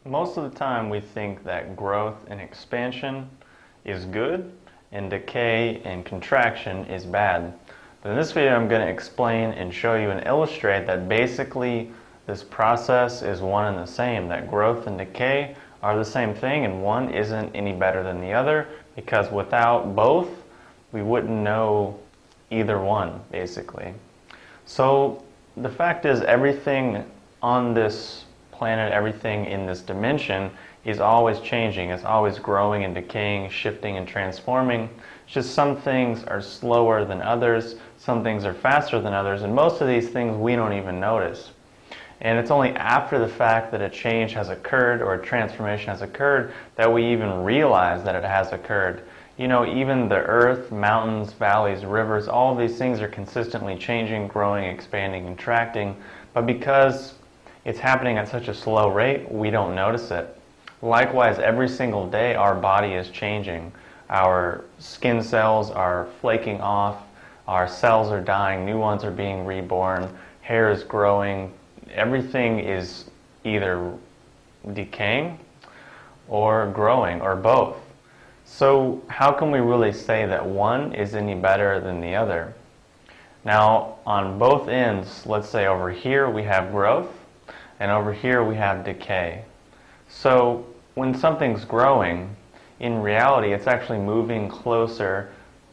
Most of the time we think that growth and expansion is good and decay and contraction is bad. But in this video I'm going to explain and show you and illustrate that basically this process is one and the same, that growth and decay are the same thing and one isn't any better than the other, because without both we wouldn't know either one basically. So the fact is, everything on this planet, everything in this dimension is always changing. It's always growing and decaying, shifting and transforming. It's just some things are slower than others, some things are faster than others, and most of these things we don't even notice. And it's only after the fact that a change has occurred or a transformation has occurred that we even realize that it has occurred. You know, even the earth, mountains, valleys, rivers, all of these things are consistently changing, growing, expanding, contracting, but because it's happening at such a slow rate, we don't notice it. Likewise, every single day our body is changing. Our skin cells are flaking off, our cells are dying, new ones are being reborn, hair is growing, everything is either decaying or growing or both. So how can we really say that one is any better than the other? Now, on both ends, let's say over here we have growth, and over here we have decay. So when something's growing, in reality it's actually moving closer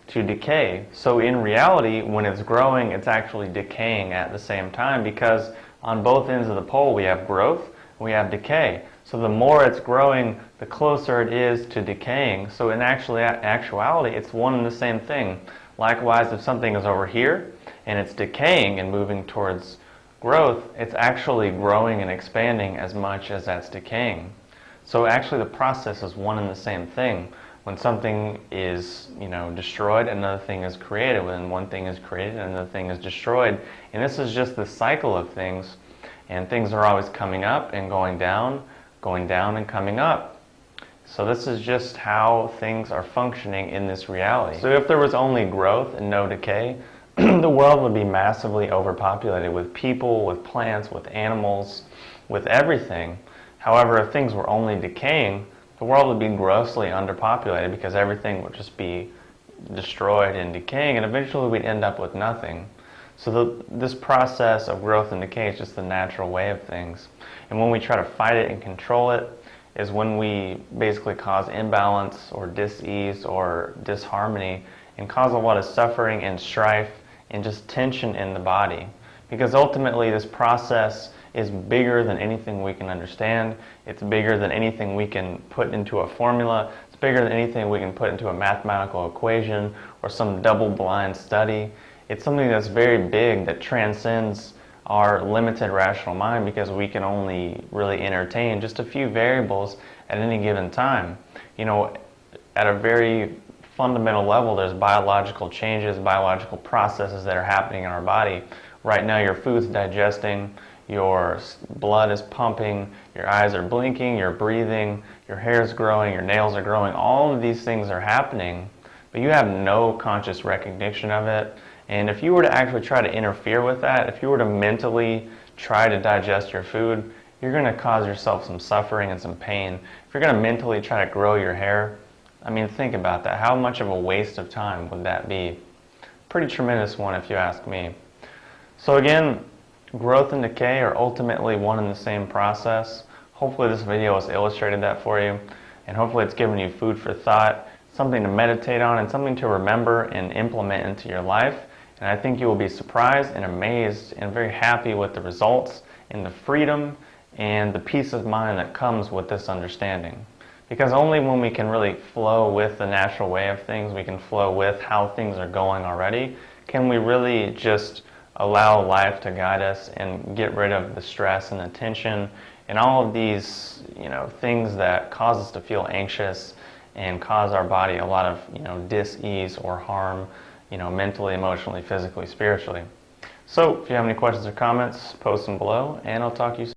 to decay. So in reality, when it's growing, it's actually decaying at the same time, because on both ends of the pole we have growth, we have decay. So the more it's growing, the closer it is to decaying. So in actuality, it's one and the same thing. Likewise, if something is over here and it's decaying and moving towards growth, it's actually growing and expanding as much as that's decaying. So actually the process is one and the same thing. When something is, destroyed, another thing is created. When one thing is created, another thing is destroyed. And this is just the cycle of things. And things are always coming up and going down and coming up. So this is just how things are functioning in this reality. So if there was only growth and no decay, the world would be massively overpopulated with people, with plants, with animals, with everything. However, if things were only decaying, the world would be grossly underpopulated because everything would just be destroyed and decaying, and eventually we'd end up with nothing. So this process of growth and decay is just the natural way of things. And when we try to fight it and control it is when we basically cause imbalance or dis-ease or disharmony and cause a lot of suffering and strife and just tension in the body. Because ultimately this process is bigger than anything we can understand. It's bigger than anything we can put into a formula. It's bigger than anything we can put into a mathematical equation or some double-blind study. It's something that's very big, that transcends our limited rational mind, because we can only really entertain just a few variables at any given time. At a very fundamental level, there's biological changes, biological processes that are happening in our body. Right now your food's digesting, your blood is pumping, your eyes are blinking, you're breathing, your hair is growing, your nails are growing. All of these things are happening, but you have no conscious recognition of it. And if you were to actually try to interfere with that, if you were to mentally try to digest your food, you're going to cause yourself some suffering and some pain. If you're going to mentally try to grow your hair, think about that. How much of a waste of time would that be? Pretty tremendous one, if you ask me. So again, growth and decay are ultimately one and the same process. Hopefully this video has illustrated that for you, and hopefully it's given you food for thought, something to meditate on, and something to remember and implement into your life. And I think you will be surprised and amazed and very happy with the results and the freedom and the peace of mind that comes with this understanding. Because only when we can really flow with the natural way of things, we can flow with how things are going already, can we really just allow life to guide us and get rid of the stress and the tension and all of these things that cause us to feel anxious and cause our body a lot of dis-ease or harm, mentally, emotionally, physically, spiritually. So if you have any questions or comments, post them below, and I'll talk to you soon.